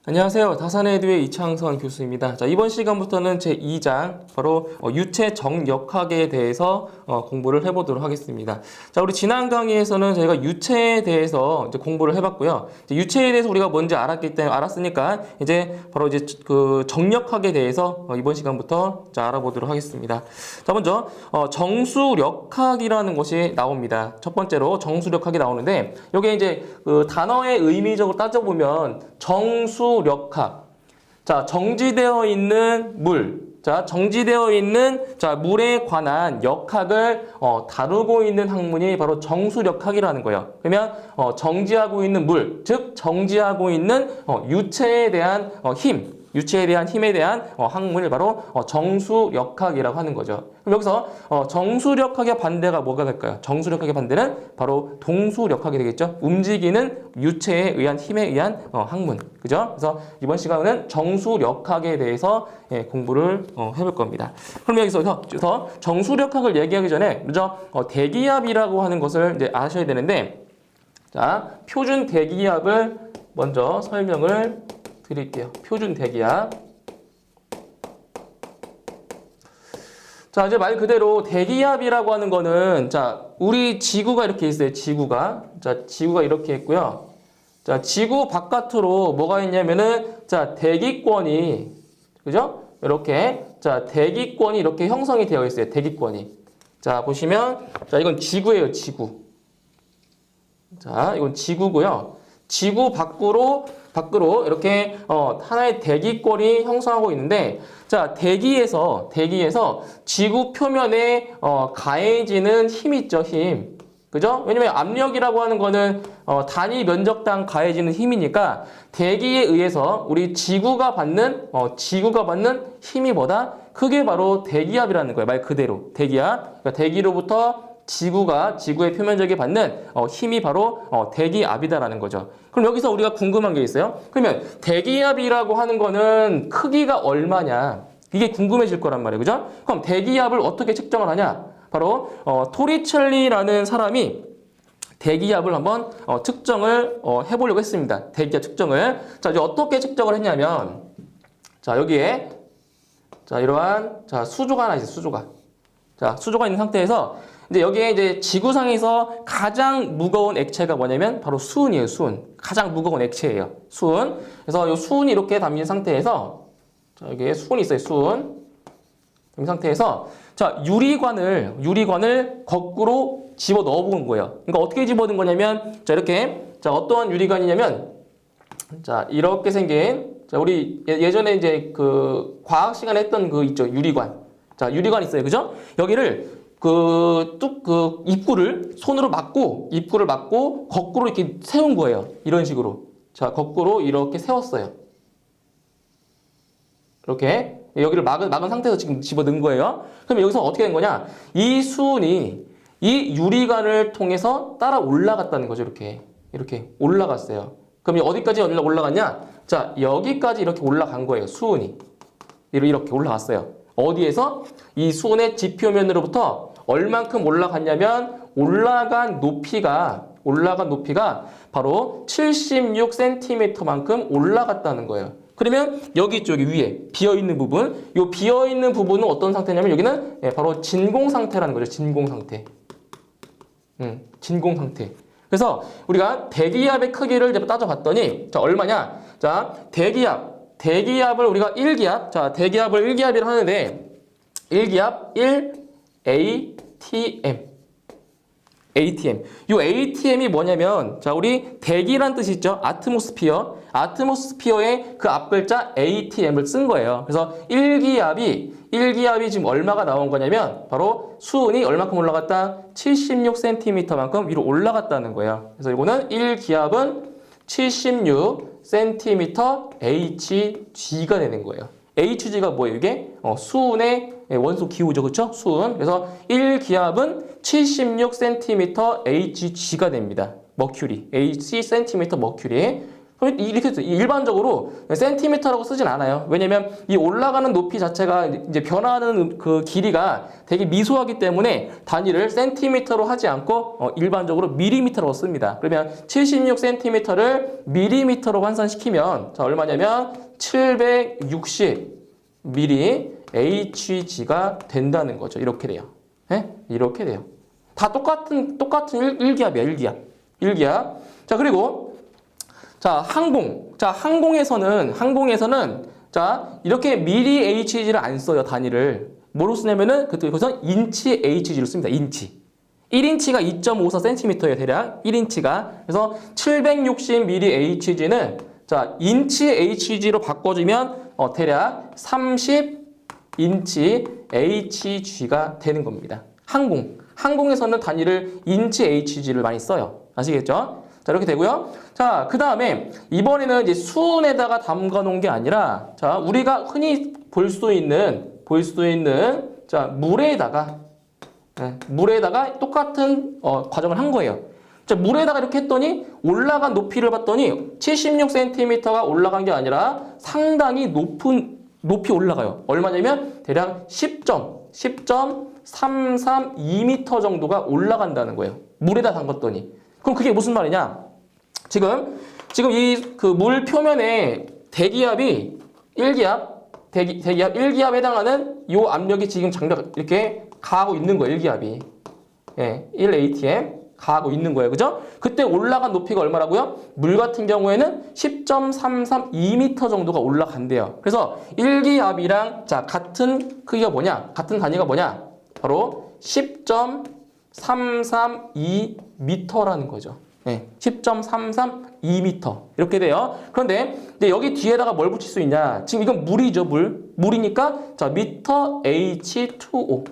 안녕하세요. 다산에듀의 이창선 교수입니다. 자, 이번 시간부터는 제2장 바로 유체 정역학에 대해서 공부를 해보도록 하겠습니다. 자, 우리 지난 강의에서는 저희가 유체에 대해서 이제 공부를 해봤고요. 이제 유체에 대해서 우리가 뭔지 알았으니까 이제 바로 이제 그 정역학에 대해서 이번 시간부터 자, 알아보도록 하겠습니다. 자, 먼저 정수력학이라는 것이 나옵니다. 첫 번째로 정수력학이 나오는데 여기에 이제 그 단어의 의미적으로 따져보면 정수력학. 자, 정지되어 있는 물. 자, 정지되어 있는 물에 관한 역학을 다루고 있는 학문이 바로 정수력학이라는 거예요. 그러면 정지하고 있는 물, 즉 정지하고 있는 유체에 대한 힘, 유체에 대한 힘에 대한 학문을 바로 정수력학이라고 하는 거죠. 그럼 여기서 정수력학의 반대가 뭐가 될까요? 정수력학의 반대는 바로 동수력학이 되겠죠. 움직이는 유체에 의한 힘에 의한 학문, 그죠? 그래서 이번 시간은 정수력학에 대해서 공부를 해볼 겁니다. 그럼 여기서 정수력학을 얘기하기 전에 먼저 대기압이라고 하는 것을 이제 아셔야 되는데, 자, 표준 대기압을 먼저 설명을 드릴게요. 표준 대기압. 자, 이제 말 그대로 대기압이라고 하는 거는, 자, 우리 지구가 이렇게 있어요. 지구가. 자, 지구가 이렇게 있고요. 자, 지구 바깥으로 뭐가 있냐면은, 자, 대기권이, 그죠? 이렇게, 자, 대기권이 이렇게 형성이 되어 있어요. 대기권이. 자, 보시면, 자, 이건 지구예요. 지구. 자, 이건 지구고요. 지구 밖으로 이렇게 하나의 대기권이 형성하고 있는데, 자, 대기에서 지구 표면에 가해지는 힘 있죠, 힘. 그죠? 왜냐면 압력이라고 하는 거는 단위 면적당 가해지는 힘이니까 대기에 의해서 우리 지구가 받는 힘이 뭐다? 그게 바로 대기압이라는 거예요. 말 그대로 대기압. 그러니까 대기로부터 지구의 표면적에 받는 힘이 바로 대기압이다라는 거죠. 그럼 여기서 우리가 궁금한 게 있어요. 그러면 대기압이라고 하는 거는 크기가 얼마냐? 이게 궁금해질 거란 말이에요. 그죠? 그럼 대기압을 어떻게 측정을 하냐? 바로 토리첼리라는 사람이 대기압을 한번 측정을 해보려고 했습니다. 대기압 측정을. 자, 이제 어떻게 측정을 했냐면, 자, 여기에 자, 이러한 수조가 하나 있어요. 수조가. 자, 수조가 있는 상태에서 이제 여기에 이제 지구상에서 가장 무거운 액체가 뭐냐면 바로 수은이에요. 수은. 가장 무거운 액체예요. 수은. 그래서 이 수은이 이렇게 담긴 상태에서, 자, 여기에 수은이 있어요. 수은. 이 상태에서 자, 유리관을 거꾸로 집어 넣어 본 거예요. 그러니까 어떻게 집어 넣은 거냐면, 자, 이렇게, 자, 어떠한 유리관이냐면, 자, 이렇게 생긴, 자, 우리 예전에 이제 그 과학 시간에 했던 그 있죠. 유리관. 자, 유리관 있어요. 그죠? 여기를 입구를 손으로 막고, 거꾸로 이렇게 세운 거예요. 이런 식으로. 자, 거꾸로 이렇게 세웠어요. 이렇게. 여기를 막은 상태에서 지금 집어 넣은 거예요. 그럼 여기서 어떻게 된 거냐? 이 수은이 이 유리관을 통해서 따라 올라갔다는 거죠. 이렇게 올라갔어요. 그럼 어디까지 올라갔냐? 자, 여기까지 이렇게 올라간 거예요. 수은이. 이렇게 올라갔어요. 어디에서? 이 수은의 지표면으로부터 얼만큼 올라갔냐면 올라간 높이가 바로 76cm만큼 올라갔다는 거예요. 그러면 여기 있죠, 여기 위에 비어있는 부분. 이 비어있는 부분은 어떤 상태냐면 여기는 바로 진공 상태라는 거죠. 진공 상태. 진공 상태. 그래서 우리가 대기압의 크기를 이제 따져봤더니, 자, 얼마냐? 자, 대기압을 우리가 1기압, 자, 대기압을 1기압이라 하는데 1기압 1 ATM. 이 ATM이 뭐냐면, 자, 우리 대기란 뜻이 있죠? 아트모스피어의 그 앞글자 ATM을 쓴 거예요. 그래서 1기압이 지금 얼마가 나온 거냐면 바로 수은이 얼마큼 올라갔다? 76cm만큼 위로 올라갔다는 거예요. 그래서 이거는 1기압은 76cm Hg가 되는 거예요. Hg가 뭐예요? 이게 수은의 원소 기호죠. 그렇죠? 수은. 그래서 1기압은 76cm Hg가 됩니다. 머큐리. Hc cm 머큐리. 그럼 이렇게 일반적으로 센티미터라고 쓰진 않아요. 왜냐면 이 올라가는 높이 자체가 이제 변화하는 그 길이가 되게 미소하기 때문에 단위를 센티미터로 하지 않고 일반적으로 밀리미터라고 씁니다. 그러면 76cm를 밀리미터로 환산시키면 자, 얼마냐면 760 mHg가 된다는 거죠. 이렇게 돼요. 네? 이렇게 돼요. 다 똑같은 일기압이야, 일기압. 자, 그리고 자, 항공. 자, 항공에서는 자, 이렇게 미리 HG를 안 써요, 단위를. 뭐로 쓰냐면은 그것은 인치 HG로 씁니다. 인치. 1인치가 2.54cm예요, 대략. 1인치가. 그래서 760 mHg는 자, 인치 HG로 바꿔주면 대략 30인치 HG가 되는 겁니다. 항공에서는 단위를 인치 HG를 많이 써요. 아시겠죠? 자, 이렇게 되고요. 자, 그 다음에 이번에는 이제 수은에다가 담가 놓은 게 아니라 자, 우리가 흔히 볼 수 있는 자, 물에다가 똑같은 과정을 한 거예요. 자, 물에다가 이렇게 했더니 올라간 높이를 봤더니 76cm가 올라간 게 아니라 상당히 높이 올라가요. 얼마냐면 대략 10.332m 정도가 올라간다는 거예요. 물에다 담갔더니. 그럼 그게 무슨 말이냐? 지금 이 그 물 표면에 대기압이 대기압 1기압에 해당하는 요 압력이 지금 장력 이렇게 가하고 있는 거예요. 1기압이. 예, 1atm 가하고 있는 거예요. 그죠? 그때 올라간 높이가 얼마라고요? 물 같은 경우에는 10.332m 정도가 올라간대요. 그래서 1기압이랑 자, 같은 크기가 뭐냐? 같은 단위가 뭐냐? 바로 10.332m라는 거죠. 네, 10.332m 이렇게 돼요. 그런데 이제 여기 뒤에다가 뭘 붙일 수 있냐? 지금 이건 물이죠, 물이니까 자, 미터 H2O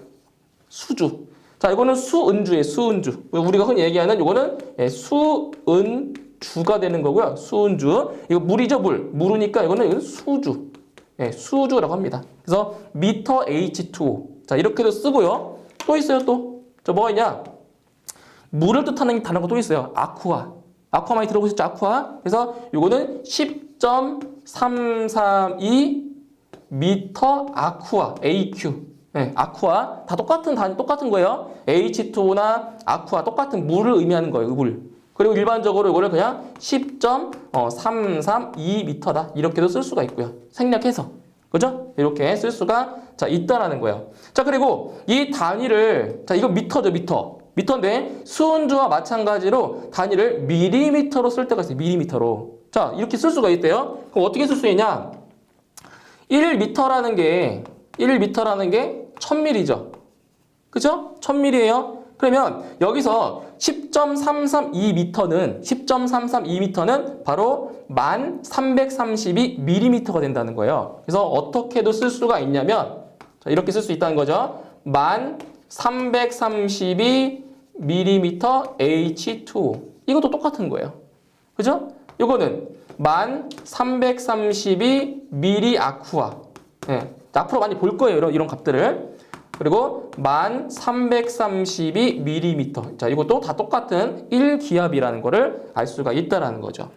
수주. 자, 이거는 수은주예요, 수은주. 우리가 흔히 얘기하는 이거는 수은주가 되는 거고요. 수은주. 이거 물이죠, 물이니까 이거는 수주. 네, 수주라고 합니다. 그래서 미터 H2O. 자, 이렇게도 쓰고요. 또 있어요, 또. 저 뭐가 있냐? 물을 뜻하는 단어가 또 있어요. 아쿠아. 아쿠아 많이 들어보셨죠? 아쿠아. 그래서 이거는 10.332 미터 아쿠아. AQ. 네, 아쿠아. 다 똑같은 거예요. H2O나 아쿠아. 똑같은 물을 의미하는 거예요. 물. 그리고 일반적으로 이거를 그냥 10.332m다. 이렇게도 쓸 수가 있고요. 생략해서. 그죠? 이렇게 쓸 수가 자, 있다라는 거예요. 자, 그리고 이 단위를 자, 이거 미터죠, 미터인데 수은주와 마찬가지로 단위를 밀리미터로 쓸 때가 있어요. 밀리미터로. 자, 이렇게 쓸 수가 있대요. 그럼 어떻게 쓸 수 있냐? 1m라는 게 1000mm죠. 그죠? 1000mm예요. 그러면 여기서 10.332m는 바로 1332mm가 된다는 거예요. 그래서 어떻게도 쓸 수가 있냐면 자, 이렇게 쓸 수 있다는 거죠. 1332mm H2O. 이것도 똑같은 거예요. 그죠? 이거는 1332mm 아쿠아. 네. 앞으로 많이 볼 거예요. 이런 값들을. 그리고 1332mm. 자, 이것도 다 똑같은 1기압이라는 거를 알 수가 있다라는 거죠.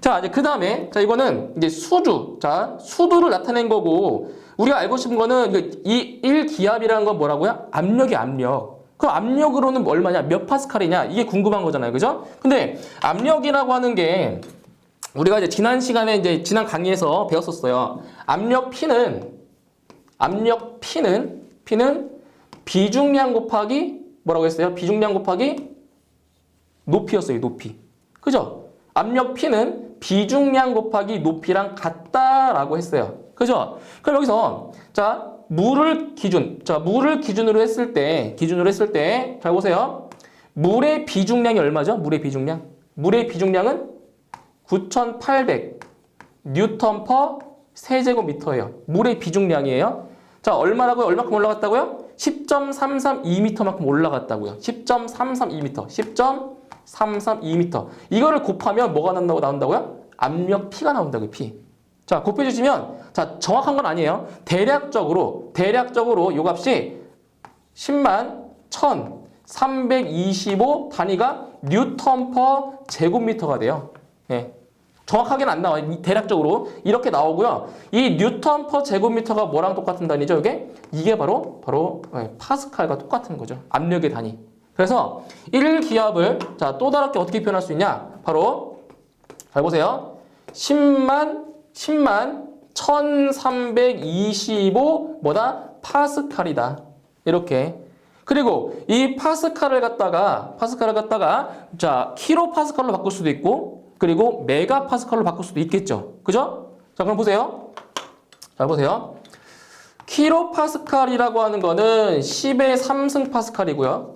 자, 이제 그 다음에, 자, 이거는 이제 수주. 자, 수도를 나타낸 거고, 우리가 알고 싶은 거는 이 1기압이라는 건 뭐라고요? 압력이 압력. 그럼 압력으로는 얼마냐? 몇 파스칼이냐? 이게 궁금한 거잖아요. 그죠? 근데 압력이라고 하는 게, 우리가 이제 지난 시간에 지난 강의에서 배웠었어요. 압력 P는 비중량 곱하기 뭐라고 했어요? 비중량 곱하기 높이였어요. 높이. 그죠? 압력 P는 비중량 곱하기 높이랑 같다라고 했어요. 그죠? 그럼 여기서 자, 물을 기준으로 했을 때 잘 보세요. 물의 비중량이 얼마죠? 물의 비중량은 9,800 뉴턴 퍼 세제곱미터예요. 물의 비중량이에요. 자, 얼마라고요? 얼마큼 올라갔다고요? 10.332m만큼 올라갔다고요. 10.332m. 이거를 곱하면 뭐가 나온다고요? 압력 P가 나온다고요. P. 자, 곱해주시면 자, 정확한 건 아니에요. 대략적으로 이 값이 10만 1,325 단위가 뉴턴 퍼 제곱미터가 돼요. 예. 정확하게는 안 나와요. 대략적으로 이렇게 나오고요. 이 뉴턴 퍼 제곱미터가 뭐랑 똑같은 단위죠? 이게 바로 파스칼과 똑같은 거죠. 압력의 단위. 그래서 1기압을 자, 또 다르게 어떻게 표현할 수 있냐? 바로 잘 보세요. 10만 1325 뭐다? 파스칼이다. 이렇게. 그리고 이 파스칼을 갖다가 자, 킬로파스칼로 바꿀 수도 있고 그리고 메가파스칼로 바꿀 수도 있겠죠. 그죠? 자, 그럼 보세요. 자, 보세요. 킬로파스칼이라고 하는 거는 10의 3승 파스칼이고요.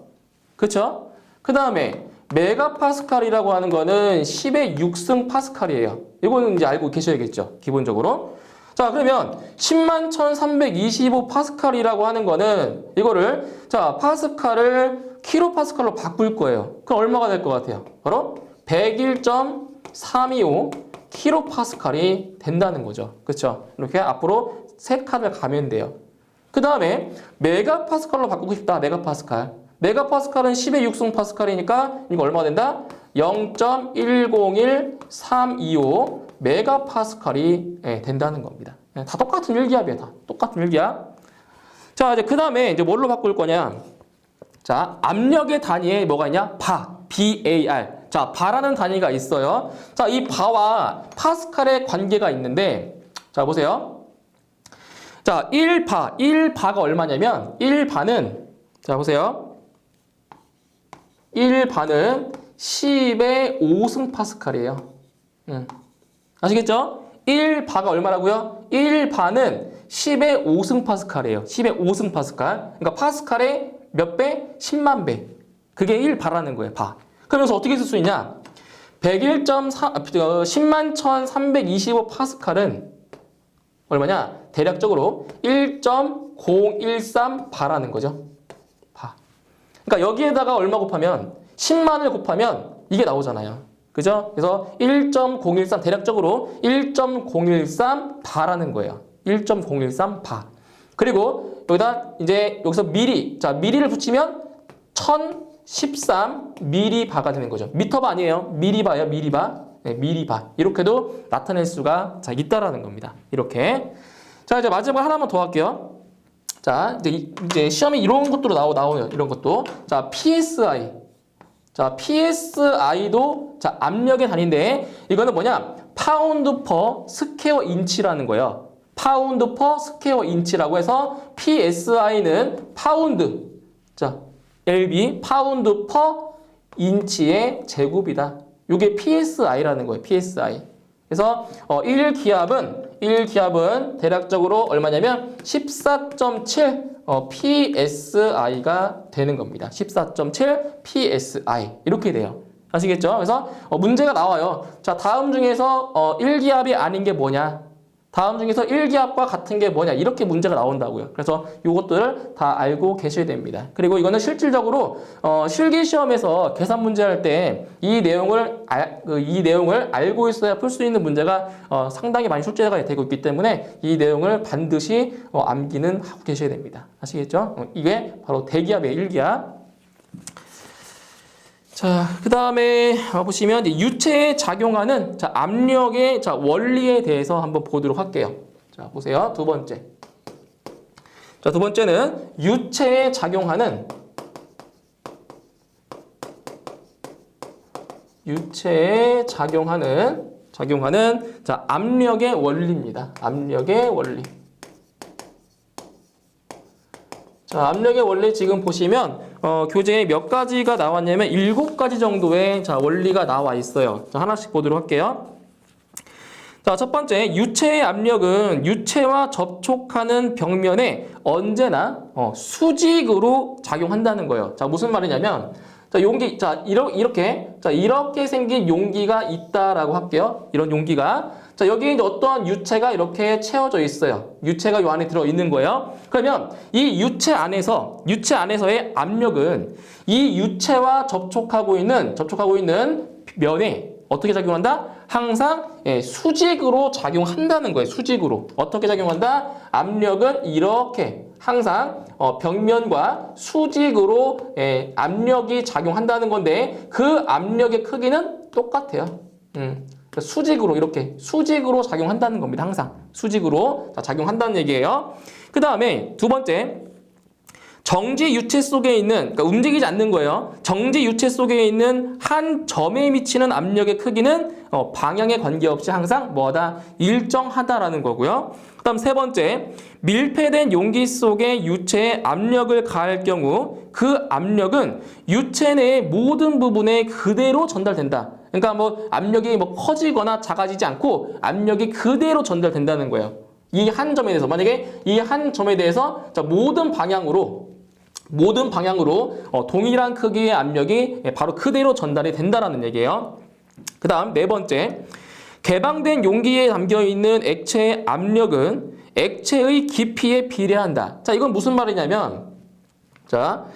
그쵸? 그 다음에 메가파스칼이라고 하는 거는 10의 6승 파스칼이에요. 이거는 이제 알고 계셔야겠죠. 기본적으로. 자, 그러면 10만 1325 파스칼이라고 하는 거는 이거를 자, 파스칼을 킬로파스칼로 바꿀 거예요. 그럼 얼마가 될 것 같아요? 바로 101.325 킬로파스칼이 된다는 거죠. 그렇죠? 이렇게 앞으로 세 칸을 가면 돼요. 그 다음에 메가파스칼로 바꾸고 싶다. 메가파스칼. 메가파스칼은 10의 6승 파스칼이니까 이거 얼마가 된다? 0.101325 메가파스칼이 된다는 겁니다. 다 똑같은 1기압이에요. 다 똑같은 1기압. 자, 이제 그 다음에 이제 뭘로 바꿀 거냐? 자, 압력의 단위에 뭐가 있냐? 바, BAR. 자, 바라는 단위가 있어요. 자, 이 바와 파스칼의 관계가 있는데, 자, 보세요. 자, 1바가 얼마냐면, 1바는, 자, 보세요. 1바는 10의 5승 파스칼이에요. 아시겠죠? 1바가 얼마라고요? 1바는 10의 5승 파스칼이에요. 10의 5승 파스칼. 그러니까 파스칼의 몇 배? 10만 배. 그게 1바라는 거예요. 바. 그러면서 어떻게 쓸 수 있냐? 10만 1325 파스칼은 얼마냐? 대략적으로 1.013 바라는 거죠. 바. 그러니까 여기에다가 얼마 곱하면 10만을 곱하면 이게 나오잖아요. 그죠? 그래서 1.013 대략적으로 1.013 바라는 거예요. 1.013 바. 그리고 여기다 이제 여기서 미리. 자, 미리를 붙이면 1013 미리바가 되는 거죠. 미터바 아니에요. 미리바예요. 미리바. 네, 미리바. 이렇게도 나타낼 수가 자, 있다라는 겁니다. 이렇게. 자, 이제 마지막 하나만 더 할게요. 자, 이제 시험에 이런 것도 나오요. 이런 것도. 자, PSI. 자, PSI도 자, 압력의 단위인데 이거는 뭐냐? 파운드 퍼 스퀘어 인치라는 거예요. 파운드 퍼 스퀘어 인치라고 해서 PSI는 파운드. 자, LB 파운드 퍼 인치의 제곱이다. 이게 PSI라는 거예요. PSI. 그래서 1기압은 대략적으로 얼마냐면 14.7 PSI가 되는 겁니다. 14.7 PSI 이렇게 돼요. 아시겠죠? 그래서 문제가 나와요. 자, 다음 중에서 1기압이 아닌 게 뭐냐? 다음 중에서 1기압과 같은 게 뭐냐? 이렇게 문제가 나온다고요. 그래서 이것들을 다 알고 계셔야 됩니다. 그리고 이거는 실질적으로 실기 시험에서 계산 문제 할 때 이 내용을 알고 있어야 풀 수 있는 문제가 상당히 많이 출제가 되고 있기 때문에 이 내용을 반드시 암기는 하고 계셔야 됩니다. 아시겠죠? 이게 바로 대기압의 1기압. 자, 그 다음에 보시면 유체에 작용하는 자, 압력의 자, 원리에 대해서 한번 보도록 할게요. 자, 보세요. 두 번째. 자, 두 번째는 유체에 작용하는 자, 압력의 원리입니다. 압력의 원리. 자, 압력의 원리 지금 보시면 교재에 몇 가지가 나왔냐면 7가지 정도의 자, 원리가 나와 있어요. 자, 하나씩 보도록 할게요. 자, 첫 번째, 유체의 압력은 유체와 접촉하는 벽면에 언제나 수직으로 작용한다는 거예요. 자, 무슨 말이냐면 자, 용기, 자, 이렇게 생긴 용기가 있다라고 할게요. 이런 용기가. 자, 여기에 이제 어떠한 유체가 이렇게 채워져 있어요. 유체가 요 안에 들어 있는 거예요. 그러면 이 유체 안에서의 압력은 이 유체와 접촉하고 있는 면에 어떻게 작용한다? 항상 수직으로 작용한다는 거예요. 수직으로. 어떻게 작용한다? 압력은 이렇게 항상 벽면과 수직으로 압력이 작용한다는 건데 그 압력의 크기는 똑같아요. 수직으로 이렇게 수직으로 작용한다는 겁니다. 항상 수직으로 작용한다는 얘기예요. 그 다음에 두 번째, 정지 유체 속에 있는, 그러니까 움직이지 않는 거예요. 정지 유체 속에 있는 한 점에 미치는 압력의 크기는 방향에 관계없이 항상 뭐하다? 일정하다라는 거고요. 그 다음 세 번째, 밀폐된 용기 속에 유체에 압력을 가할 경우 그 압력은 유체 내의 모든 부분에 그대로 전달된다. 그러니까 뭐 압력이 뭐 커지거나 작아지지 않고 압력이 그대로 전달된다는 거예요. 이 한 점에 대해서, 만약에 이 한 점에 대해서 모든 방향으로 동일한 크기의 압력이 바로 그대로 전달이 된다라는 얘기예요. 그 다음 네 번째, 개방된 용기에 담겨있는 액체의 압력은 액체의 깊이에 비례한다. 자, 이건 무슨 말이냐면, 자,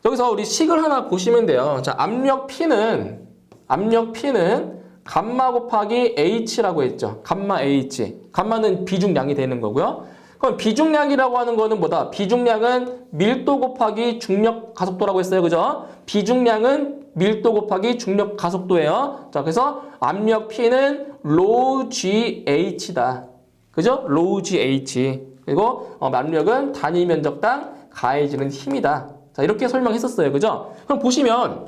여기서 우리 식을 하나 보시면 돼요. 자, 압력 P는 감마 곱하기 H라고 했죠. 감마 H. 감마는 비중량이 되는 거고요. 그럼 비중량이라고 하는 거는 뭐다? 비중량은 밀도 곱하기 중력 가속도라고 했어요. 그죠? 비중량은 밀도 곱하기 중력 가속도예요. 자, 그래서 압력 P는 rho GH다. 그죠? rho GH. 그리고 압력은 단위 면적당 가해지는 힘이다. 자, 이렇게 설명했었어요. 그죠? 그럼 보시면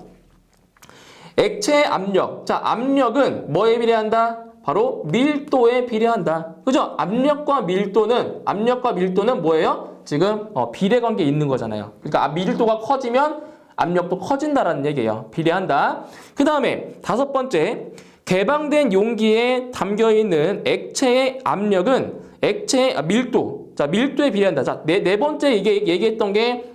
액체의 압력. 자, 압력은 뭐에 비례한다? 바로 밀도에 비례한다. 그죠? 압력과 밀도는 뭐예요? 지금 비례 관계에 있는 거잖아요. 그러니까 밀도가 커지면 압력도 커진다라는 얘기예요. 비례한다. 그 다음에 다섯 번째, 개방된 용기에 담겨있는 액체의 압력은 액체의 밀도. 자, 밀도에 비례한다. 자, 네 번째 얘기했던 게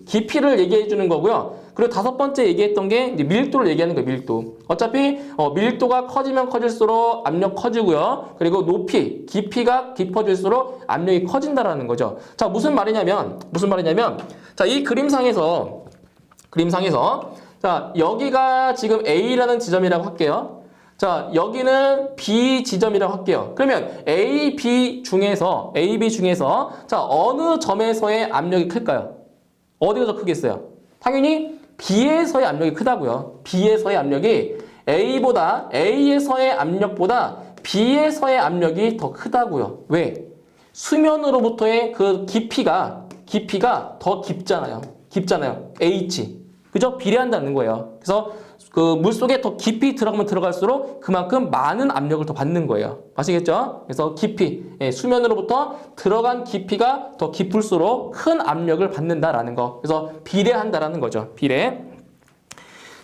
깊이를 얘기해 주는 거고요. 그리고 다섯 번째 얘기했던 게 이제 밀도를 얘기하는 거예요. 밀도. 어차피 밀도가 커지면 커질수록 압력 커지고요. 그리고 깊이가 깊어질수록 압력이 커진다라는 거죠. 자, 무슨 말이냐면 자, 이 그림상에서 자, 여기가 지금 A라는 지점이라고 할게요. 자, 여기는 B 지점이라고 할게요. 그러면 A, B 중에서 자, 어느 점에서의 압력이 클까요? 어디가 더 크겠어요? 당연히 B에서의 압력이 크다고요. B에서의 압력이 A에서의 압력보다 B에서의 압력이 더 크다고요. 왜? 수면으로부터의 그 깊이가 더 깊잖아요. H. 그죠? 비례한다는 거예요. 그래서 그 물속에 더 깊이 들어가면 들어갈수록 그만큼 많은 압력을 더 받는 거예요. 아시겠죠? 그래서 깊이, 수면으로부터 들어간 깊이가 더 깊을수록 큰 압력을 받는다라는 거. 그래서 비례한다라는 거죠. 비례.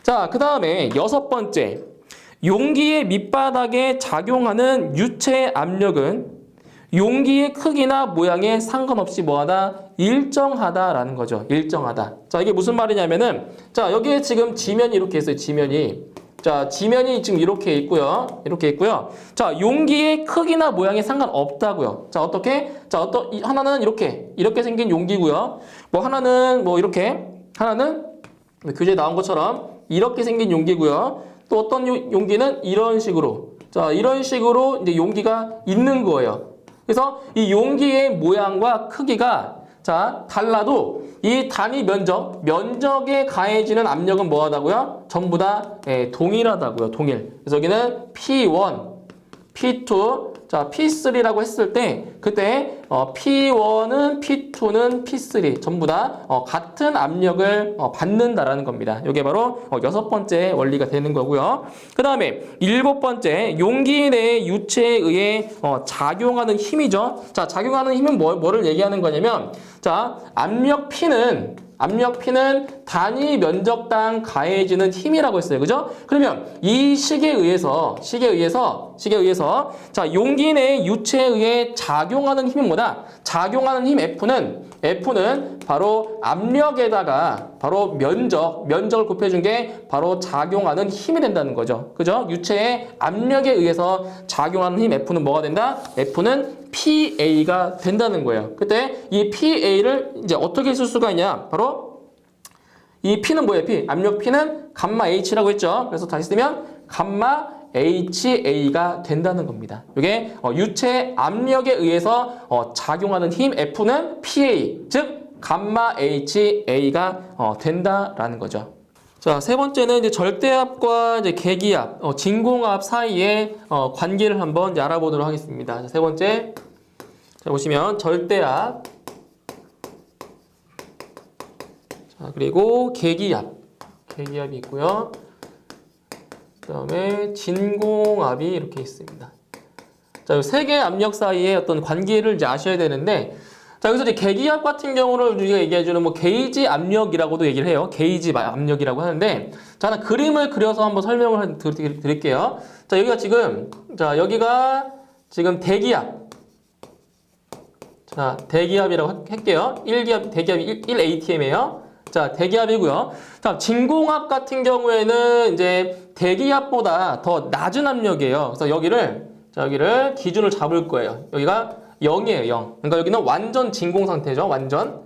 자, 그 다음에 여섯 번째, 용기의 밑바닥에 작용하는 유체의 압력은 용기의 크기나 모양에 상관없이 뭐하다? 일정하다라는 거죠. 일정하다. 자, 이게 무슨 말이냐면은, 자, 여기에 지금 지면이 이렇게 있어요. 자, 지면이 지금 이렇게 있고요. 자, 용기의 크기나 모양에 상관없다고요. 자, 어떻게? 자, 하나는 이렇게 생긴 용기고요. 뭐 하나는 뭐 이렇게, 하나는 교재에 나온 것처럼 이렇게 생긴 용기고요. 또 어떤 용기는 이런 식으로. 자, 이런 식으로 이제 용기가 있는 거예요. 그래서 이 용기의 모양과 크기가 자, 달라도 이 단위 면적에 가해지는 압력은 뭐하다고요? 전부 다 동일하다고요. 동일. 그래서 여기는 P1, P2, 자, P3라고 했을 때 그때 P1은 P2는 P3 전부 다 같은 압력을 받는다라는 겁니다. 이게 바로 여섯 번째 원리가 되는 거고요. 그 다음에 일곱 번째, 용기 내의 유체에 의해 작용하는 힘이죠. 자, 작용하는 힘은 뭐를 얘기하는 거냐면, 자, 압력 P는 단위 면적당 가해지는 힘이라고 했어요. 그죠? 그러면 이 식에 의해서 자, 용기 내의 유체에 의해 작용하는 힘이 뭐다? 작용하는 힘 F는 바로 압력에다가 바로 면적을 곱해준 게 바로 작용하는 힘이 된다는 거죠. 그죠? 유체의 압력에 의해서 작용하는 힘 F는 뭐가 된다? F는 PA가 된다는 거예요. 그때 이 PA를 이제 어떻게 쓸 수가 있냐? 바로 이 P는 뭐예요? 압력 P는 감마 H라고 했죠. 그래서 다시 쓰면 감마 HA가 된다는 겁니다. 이게 유체 압력에 의해서 작용하는 힘 F는 PA, 즉 감마 HA가 된다라는 거죠. 자, 세 번째는 이제 절대압과 이제 계기압, 진공압 사이의 관계를 한번 이제 알아보도록 하겠습니다. 자, 세 번째. 자, 보시면 절대압. 자, 그리고 계기압이 있고요. 그다음에 진공압이 이렇게 있습니다. 자, 이 세 개의 압력 사이의 어떤 관계를 이제 아셔야 되는데, 자, 여기서 이제 계기압 같은 경우를 우리가 얘기해주는 뭐 게이지 압력이라고도 얘기를 해요. 게이지 압력이라고 하는데, 자, 하나 그림을 그려서 한번 설명을 드릴게요. 자, 여기가 지금, 자, 여기가 지금 대기압. 자, 대기압이라고 할게요. 대기압이 1atm이에요. 자, 대기압이고요. 자, 진공압 같은 경우에는 이제 대기압보다 더 낮은 압력이에요. 그래서 여기를 기준을 잡을 거예요. 여기가 0이에요, 0. 그러니까 여기는 완전 진공 상태죠. 완전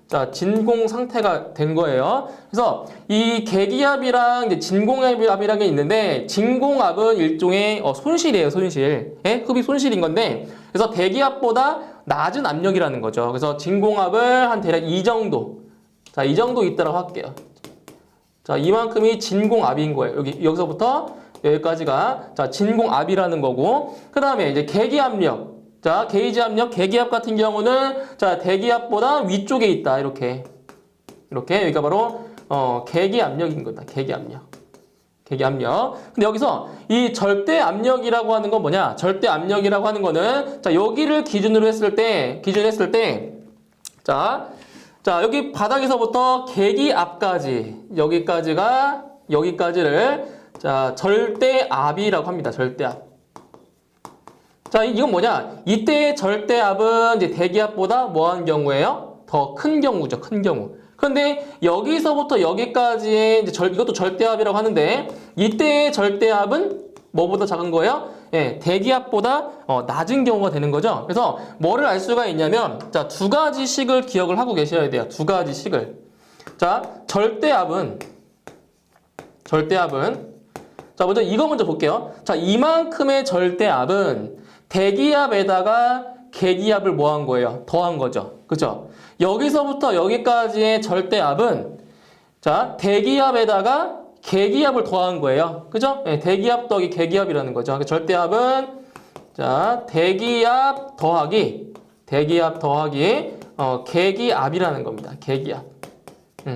자, 진공 상태가 된 거예요. 그래서 이 계기압이랑 이제 진공압이라는 게 있는데, 진공압은 일종의 손실이에요, 손실. 예? 흡입 손실인 건데, 그래서 대기압보다 낮은 압력이라는 거죠. 그래서 진공압을 한 대략 이 정도. 자, 이 정도 있다고 할게요. 자, 이만큼이 진공압인 거예요. 여기서부터 여기까지가 자, 진공압이라는 거고, 그 다음에 이제 계기압력. 자, 게이지 압력, 계기압 같은 경우는 자, 대기압보다 위쪽에 있다. 이렇게 여기가 바로 계기압력인 거다. 계기압력. 근데 여기서 이 절대압력이라고 하는 건 뭐냐? 절대압력이라고 하는 거는 자, 여기를 기준으로 했을 때 자, 여기 바닥에서부터 계기압까지 여기까지를 자, 절대압이라고 합니다. 절대압. 자, 이건 뭐냐? 이때의 절대압은 이제 대기압보다 뭐한 경우예요? 더 큰 경우죠. 큰 경우. 그런데 여기서부터 여기까지의 이제 이것도 절대압이라고 하는데, 이때의 절대압은 뭐보다 작은 거예요? 예, 대기압보다 낮은 경우가 되는 거죠. 그래서 뭐를 알 수가 있냐면, 자, 두 가지 식을 기억을 하고 계셔야 돼요. 두 가지 식을. 자, 절대압은 자, 먼저 이거 먼저 볼게요. 자, 이만큼의 절대압은 대기압에다가 계기압을 뭐 한 거예요? 더한 거죠. 그죠? 여기서부터 여기까지의 절대압은 자, 대기압에다가 계기압을 더한 거예요. 그죠? 네, 대기압 더하기 계기압이라는 거죠. 그러니까 절대압은 자, 대기압 더하기 계기압이라는 겁니다. 계기압.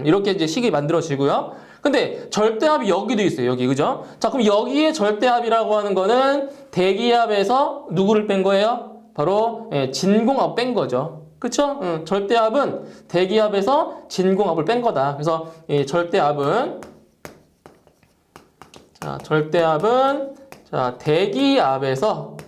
이렇게 이제 식이 만들어지고요. 근데 절대압이 여기도 있어요. 여기. 그죠? 자, 그럼 여기에 절대압이라고 하는 거는 대기압에서 누구를 뺀 거예요? 바로 진공압 뺀 거죠. 그쵸? 절대압은 대기압에서 진공압을 뺀 거다. 그래서 이 절대압은 자, 대기압에서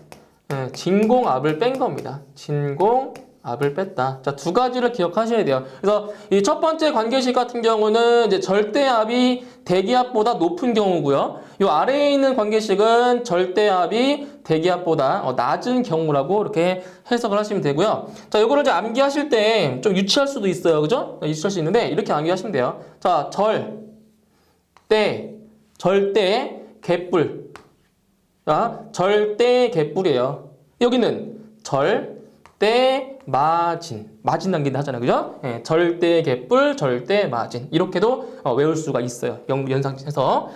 진공압을 뺀 겁니다. 진공압을 뺐다. 자, 두 가지를 기억하셔야 돼요. 그래서 이 첫 번째 관계식 같은 경우는 이제 절대압이 대기압보다 높은 경우고요. 이 아래에 있는 관계식은 절대압이 대기압보다 낮은 경우라고 이렇게 해석을 하시면 되고요. 자, 이거를 이제 암기하실 때 좀 유치할 수도 있어요. 그죠? 유치할 수 있는데 이렇게 암기하시면 돼요. 자, 절대, 개뿔. 자, 절대 개뿔이에요. 여기는 절대 마진 남긴다 하잖아요. 그죠? 네, 절대 개뿔, 절대 마진. 이렇게도 외울 수가 있어요. 연상해서.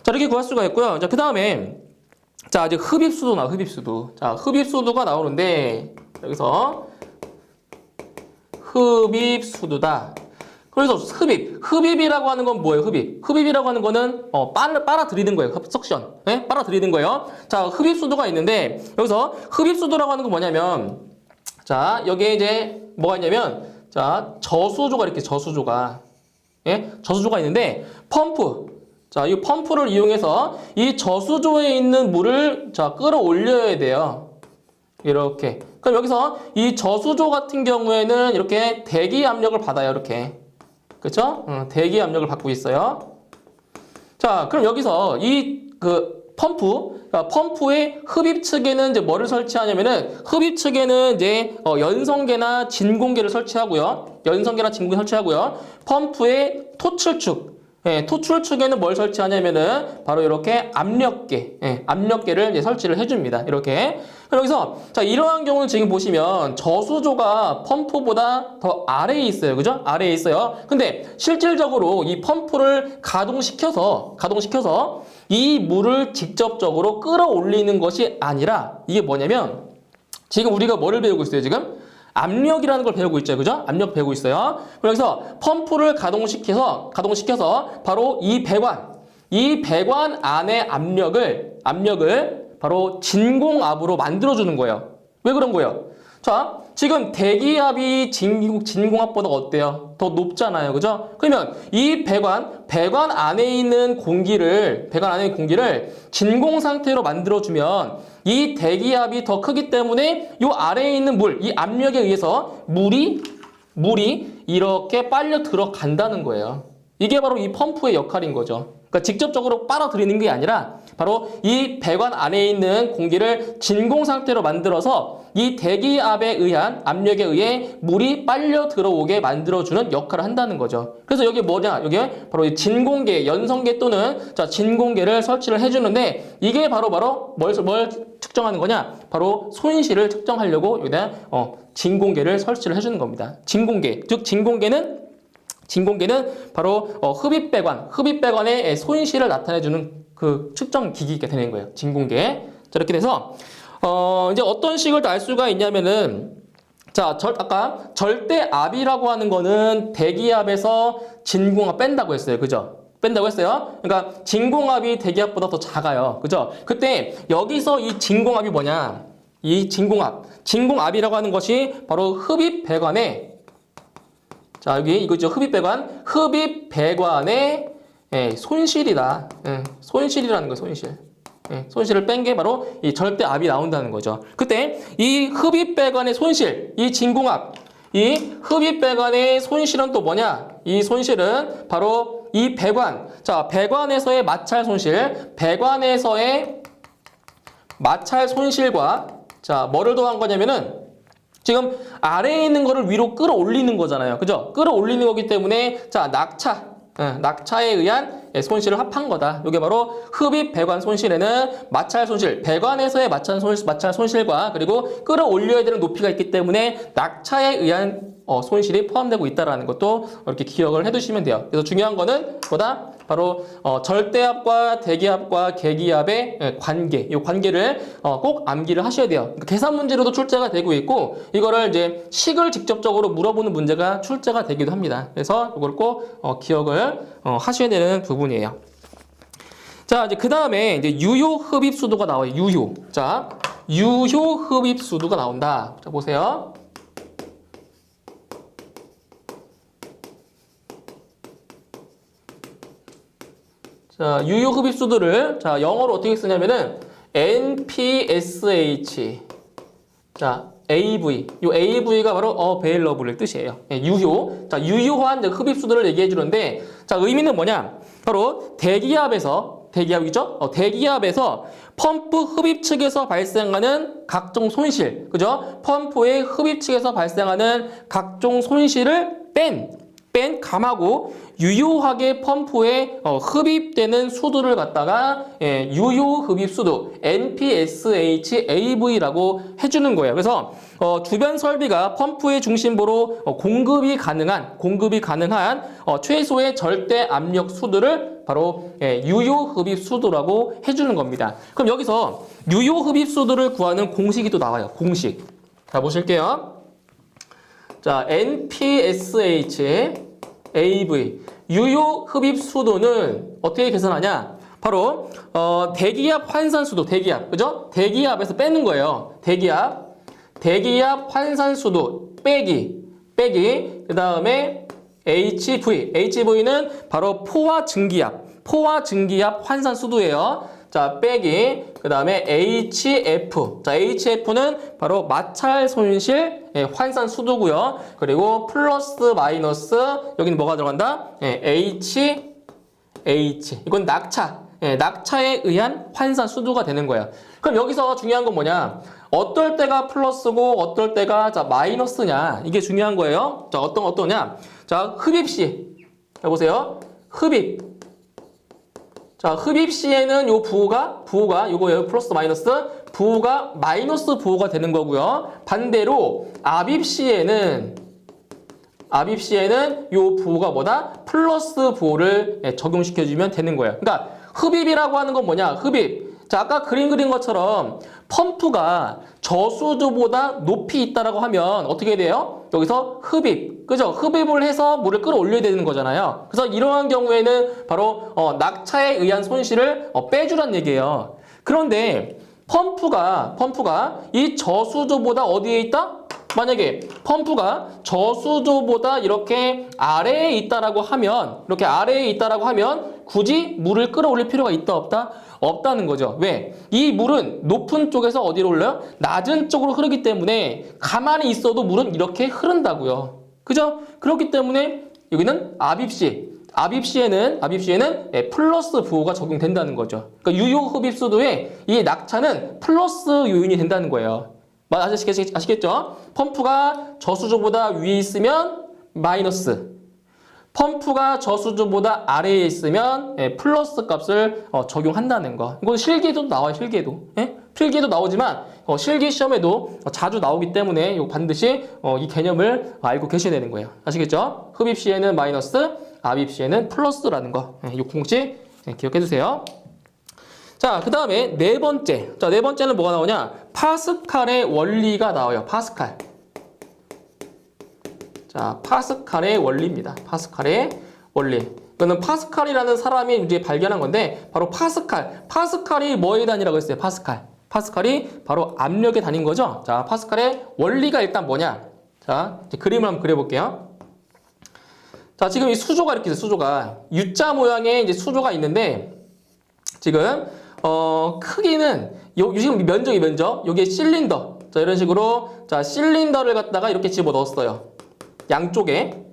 자, 이렇게 구할 수가 있고요. 자, 그 다음에 자, 이제 흡입수도. 자, 흡입수도가 나오는데 여기서 흡입수도다. 그래서 흡입이라고 하는 건 뭐예요? 흡입이라고 하는 거는 빨아들이는 거예요. 석션. 네? 빨아들이는 거예요. 자, 흡입수도가 있는데 여기서 흡입수도라고 하는 건 뭐냐면 자, 여기에 이제 뭐가 있냐면 자, 저수조가 있는데 펌프. 자, 이 펌프를 이용해서 이 저수조에 있는 물을 자, 끌어올려야 돼요. 이렇게. 그럼 여기서 이 저수조 같은 경우에는 이렇게 대기 압력을 받아요. 이렇게. 그쵸? 대기 압력을 받고 있어요. 자, 그럼 여기서 그러니까 펌프의 흡입 측에는 이제 뭐를 설치하냐면은 흡입 측에는 이제 연성계나 진공계를 설치하고요. 펌프의 토출축. 토출 측에는 뭘 설치하냐면은 바로 이렇게 압력계, 압력계를 이제 설치를 해줍니다. 이렇게. 여기서 자 이러한 경우는 지금 보시면 저수조가 펌프보다 더 아래에 있어요, 그죠? 아래에 있어요. 근데 실질적으로 이 펌프를 가동시켜서 이 물을 직접적으로 끌어올리는 것이 아니라 이게 뭐냐면 지금 우리가 뭐를 배우고 있어요, 지금? 압력이라는 걸 배우고 있죠, 그죠? 압력 배우고 있어요. 그래서 펌프를 가동시켜서 바로 이 배관 안의 압력을 바로 진공압으로 만들어주는 거예요. 왜 그런 거예요? 자, 지금 대기압이 진공압보다 어때요? 더 높잖아요, 그죠? 그러면 이 배관 안에 있는 공기를 진공 상태로 만들어주면 이 대기압이 더 크기 때문에 이 아래에 있는 이 압력에 의해서 물이 이렇게 빨려 들어간다는 거예요. 이게 바로 이 펌프의 역할인 거죠. 그러니까 직접적으로 빨아들이는 게 아니라 바로 이 배관 안에 있는 공기를 진공 상태로 만들어서 이 대기압에 의한 압력에 의해 물이 빨려 들어오게 만들어주는 역할을 한다는 거죠. 그래서 여기 뭐냐? 여기에 바로 이 진공계, 연성계 또는 진공계를 설치를 해주는데 이게 바로 뭘 측정하는 거냐? 바로 손실을 측정하려고 여기다 진공계를 설치를 해주는 겁니다. 진공계, 즉 진공계는 바로 흡입배관의 손실을 나타내주는 그 측정 기기가 되는 거예요. 진공계. 자, 이렇게 돼서 이제 어떤 식을 알 수가 있냐면은 아까 절대압이라고 하는 거는 대기압에서 진공압 뺀다고 했어요. 그죠? 뺀다고 했어요. 그러니까 진공압이 대기압보다 더 작아요. 그죠? 그때 여기서 이 진공압이 뭐냐? 이 진공압이라고 하는 것이 바로 흡입배관의 자, 여기 이거죠. 흡입배관의 손실이다. 손실이라는 거예요, 손실. 손실을 뺀 게 바로 이 절대압이 나온다는 거죠. 그때 이 흡입배관의 손실, 이 진공압, 이 흡입배관의 손실은 또 뭐냐? 이 손실은 바로 이 배관. 자, 배관에서의 마찰 손실과 자, 뭐를 더한 거냐면은 지금 아래에 있는 거를 위로 끌어올리는 거잖아요. 그죠? 끌어올리는 거기 때문에 자, 낙차에 의한 손실을 합한 거다. 이게 바로 흡입 배관 손실에는 마찰 손실, 배관에서의 마찰 손실과 그리고 끌어올려야 되는 높이가 있기 때문에 낙차에 의한 손실이 포함되고 있다는 것도 이렇게 기억을 해두시면 돼요. 그래서 중요한 거는 뭐다? 바로 절대압과 대기압과 계기압의 관계, 이 관계를 꼭 암기를 하셔야 돼요. 그러니까 계산 문제로도 출제가 되고 있고 이거를 이제 식을 직접적으로 물어보는 문제가 출제가 되기도 합니다. 그래서 이걸 꼭 기억을 하셔야 되는 부분이에요. 자, 이제 그 다음에 이제 유효 흡입 수도가 나와요. 유효. 자, 유효 흡입 수도가 나온다. 자, 보세요. 자, 유효 흡입 수도를 자, 영어로 어떻게 쓰냐면은 NPSH. 자, AV. 이 AV가 바로 available의 뜻이에요. 유효. 자, 유효한 흡입 수도를 얘기해 주는데 자, 의미는 뭐냐? 바로 대기압이죠? 대기압에서 펌프 흡입 측에서 발생하는 각종 손실. 그죠? 펌프의 흡입 측에서 발생하는 각종 손실을 감하고 유효하게 펌프에 흡입되는 수도를 갖다가 유효 흡입 수도 NPSH-AV라고 해주는 거예요. 그래서 주변 설비가 펌프의 중심부로 공급이 가능한 최소의 절대 압력 수도를 바로 유효 흡입 수도라고 해주는 겁니다. 그럼 여기서 유효 흡입 수도를 구하는 공식이 또 나와요. 공식. 자, 보실게요. 자, NPSH AV 유효 흡입 수도는 어떻게 계산하냐? 바로 대기압 환산 수도, 대기압, 그죠? 대기압에서 빼는 거예요. 대기압 환산 수도 빼기 그 다음에 HV는 바로 포화 증기압 환산 수도예요. 자, 빼기 그 다음에 HF. 자, HF는 바로 마찰 손실 환산 수도고요. 그리고 플러스 마이너스 여기는 뭐가 들어간다? H. 이건 낙차에 의한 환산 수도가 되는 거예요. 그럼 여기서 중요한 건 뭐냐? 어떨 때가 플러스고 어떨 때가 마이너스냐? 이게 중요한 거예요. 자, 어떠냐? 자, 흡입 시. 해보세요. 흡입. 자, 흡입 시에는 요 부호가 요거예요. 플러스 마이너스. 부호가 마이너스 부호가 되는 거고요. 반대로 압입 시에는 요 부호가 뭐다? 플러스 부호를 적용시켜주면 되는 거예요. 그러니까 흡입이라고 하는 건 뭐냐? 흡입. 자, 아까 그림 그린 것처럼 펌프가 저수조보다 높이 있다라고 하면 어떻게 돼요? 여기서 흡입. 그죠? 흡입을 해서 물을 끌어올려야 되는 거잖아요. 그래서 이러한 경우에는 바로 낙차에 의한 손실을 빼주란 얘기예요. 그런데 펌프가 이 저수조보다 어디에 있다? 만약에 펌프가 저수조보다 이렇게 아래에 있다라고 하면 굳이 물을 끌어올릴 필요가 있다 없다? 없다는 거죠. 왜? 이 물은 높은 쪽에서 어디로 흘러요? 낮은 쪽으로 흐르기 때문에 가만히 있어도 물은 이렇게 흐른다고요. 그죠? 그렇기 때문에 여기는 압입 시에는 플러스 부호가 적용된다는 거죠. 그러니까 유효 흡입수도에 이 낙차는 플러스 요인이 된다는 거예요. 아시겠죠? 펌프가 저수조보다 위에 있으면 마이너스, 펌프가 저수조보다 아래에 있으면 플러스 값을 적용한다는 거. 이건 실기에도 나와요. 필기에도 나오지만 실기 시험에도 자주 나오기 때문에 이거 반드시 이 개념을 알고 계셔야 되는 거예요. 아시겠죠? 흡입 시에는 마이너스, 압입 시에는 플러스라는 거. 이 공식 기억해 두세요. 자, 그 다음에 네 번째는 뭐가 나오냐? 파스칼의 원리가 나와요. 파스칼. 자, 파스칼의 원리입니다. 파스칼의 원리. 이거는 파스칼이라는 사람이 이제 발견한 건데, 바로 파스칼이 뭐의 단위라고 했어요? 파스칼이 바로 압력의 단위인 거죠. 자, 파스칼의 원리가 일단 뭐냐? 자, 이제 그림을 한번 그려볼게요. 자, 지금 이 수조가 이렇게 있어요. 수조가 U자 모양의 이제 수조가 있는데, 지금 크기는 지금 면적. 여기에 실린더. 자, 이런 식으로 자, 실린더를 갖다가 이렇게 집어 넣었어요. 양쪽에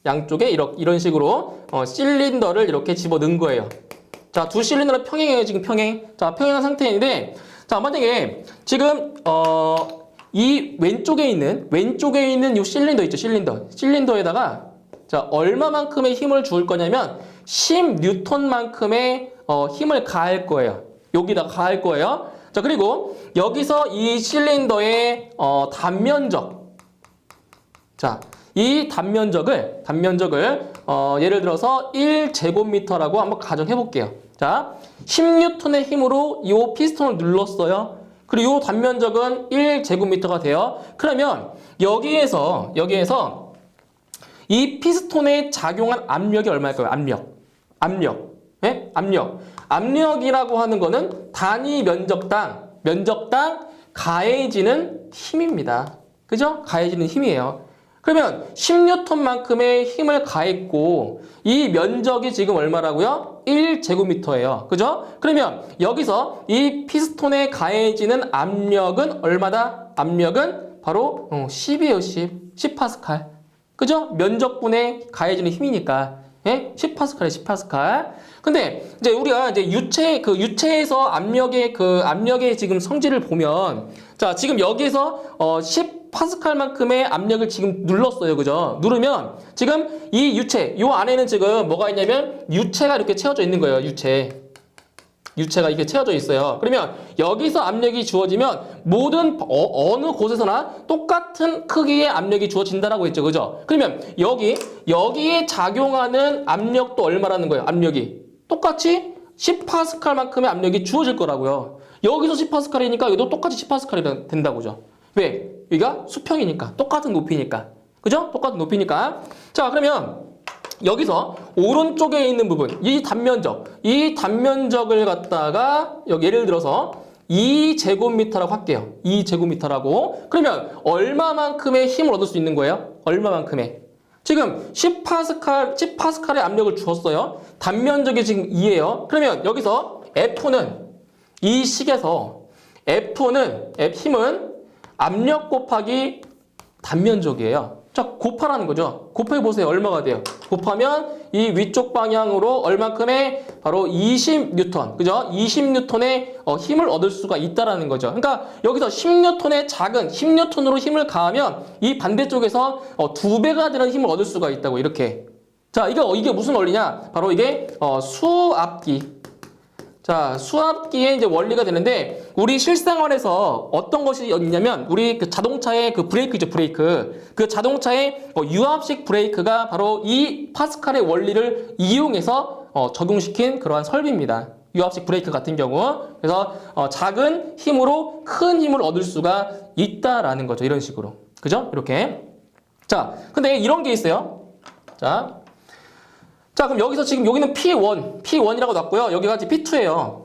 이런 식으로 실린더를 이렇게 집어 넣은 거예요. 자, 두 실린더는 평행해요. 지금 평행. 자, 평행한 상태인데, 자, 만약에 지금 이 왼쪽에 있는 이 실린더 있죠. 실린더에다가 자, 얼마만큼의 힘을 줄 거냐면 10N만큼의 힘을 가할 거예요. 여기다가 가할 거예요. 자, 그리고 여기서 이 실린더의 단면적. 자, 이 단면적을 예를 들어서 1제곱미터라고 한번 가정해 볼게요. 자, 10N의 힘으로 이 피스톤을 눌렀어요. 그리고 이 단면적은 1제곱미터가 돼요. 그러면 여기에서 이 피스톤에 작용한 압력이 얼마일까요? 압력. 네? 압력이라고 하는 거는 단위 면적당 가해지는 힘입니다. 그죠? 가해지는 힘이에요. 그러면 10N만큼의 힘을 가했고 이 면적이 지금 얼마라고요? 1제곱미터예요. 그죠? 그러면 여기서 이 피스톤에 가해지는 압력은 얼마다? 압력은 바로 10이에요. 10파스칼. 그죠? 면적분에 가해지는 힘이니까. 예? 10파스칼이에요. 10파스칼. 근데 이제 우리가 이제 유체에서 압력의 지금 성질을 보면, 자, 지금 여기에서 10파스칼만큼의 압력을 지금 눌렀어요. 그죠? 누르면 지금 이 요 안에는 지금 뭐가 있냐면 유체가 이렇게 채워져 있는 거예요. 유체가 이렇게 채워져 있어요. 그러면 여기서 압력이 주어지면 모든 어느 곳에서나 똑같은 크기의 압력이 주어진다라고 했죠. 그죠? 그러면 여기에 작용하는 압력도 얼마라는 거예요? 압력이 똑같이 10파스칼만큼의 압력이 주어질 거라고요. 여기서 10파스칼이니까 여기도 똑같이 10파스칼이 된다고죠. 왜? 여기가 수평이니까, 똑같은 높이니까. 그죠? 똑같은 높이니까. 자, 그러면 여기서 오른쪽에 있는 부분, 이 단면적을 갖다가 여기 예를 들어서 2제곱미터라고 할게요. 2제곱미터라고. 그러면 얼마만큼의 힘을 얻을 수 있는 거예요? 얼마만큼의? 지금 10파스칼의 압력을 주었어요. 단면적이 지금 2예요. 그러면 여기서 F는 이 식에서 힘은 압력 곱하기 단면적이에요. 자, 곱하라는 거죠. 곱해보세요. 얼마가 돼요? 곱하면 이 위쪽 방향으로 얼만큼의 바로 20N, 그죠? 20N의 힘을 얻을 수가 있다라는 거죠. 그러니까 여기서 10N의 작은 10N으로 힘을 가하면 이 반대쪽에서 2배가 되는 힘을 얻을 수가 있다고, 이렇게. 자, 이게 무슨 원리냐? 바로 이게 수압기. 자, 수압기의 이제 원리가 되는데 우리 실생활에서 어떤 것이 있냐면 우리 그 자동차의 그 브레이크죠, 브레이크. 그 자동차의 유압식 브레이크가 바로 이 파스칼의 원리를 이용해서 적용시킨 그러한 설비입니다. 유압식 브레이크 같은 경우. 그래서 작은 힘으로 큰 힘을 얻을 수가 있다라는 거죠. 이런 식으로. 그죠? 이렇게. 자, 근데 이런 게 있어요. 자, 그럼 여기서 지금 여기는 P1이라고 놨고요. 여기가 이제 P2예요.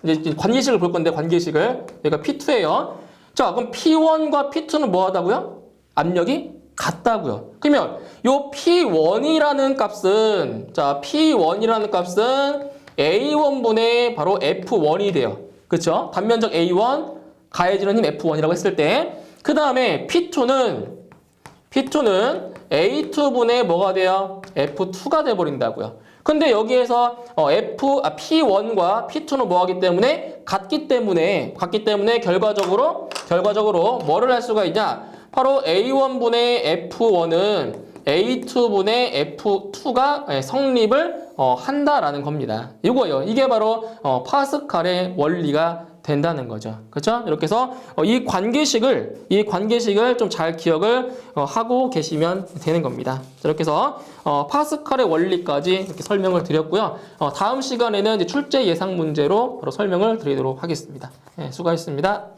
이제 관계식을 볼 건데 관계식을 여기가 P2예요. 자, 그럼 P1과 P2는 뭐 하다고요? 압력이 같다고요. 그러면 요 P1이라는 값은 P1이라는 값은 A1분의 바로 F1이 돼요. 그렇죠? 단면적 A1 가해지는 힘 F1이라고 했을 때 그 다음에 P2는 A2분의 뭐가 돼요? F2가 돼버린다고요. 근데 여기에서 P1과 P2는 뭐하기 때문에 같기 때문에 결과적으로 뭐를 할 수가 있냐? 바로 A1분의 F1은 A2분의 F2가 성립을 한다라는 겁니다. 이거예요. 이게 바로 파스칼의 원리가 된다는 거죠. 그렇죠? 이렇게 해서 이 관계식을 좀 잘 기억을 하고 계시면 되는 겁니다. 이렇게 해서 파스칼의 원리까지 이렇게 설명을 드렸고요. 다음 시간에는 이제 출제 예상 문제로 바로 설명을 드리도록 하겠습니다. 네, 수고하셨습니다.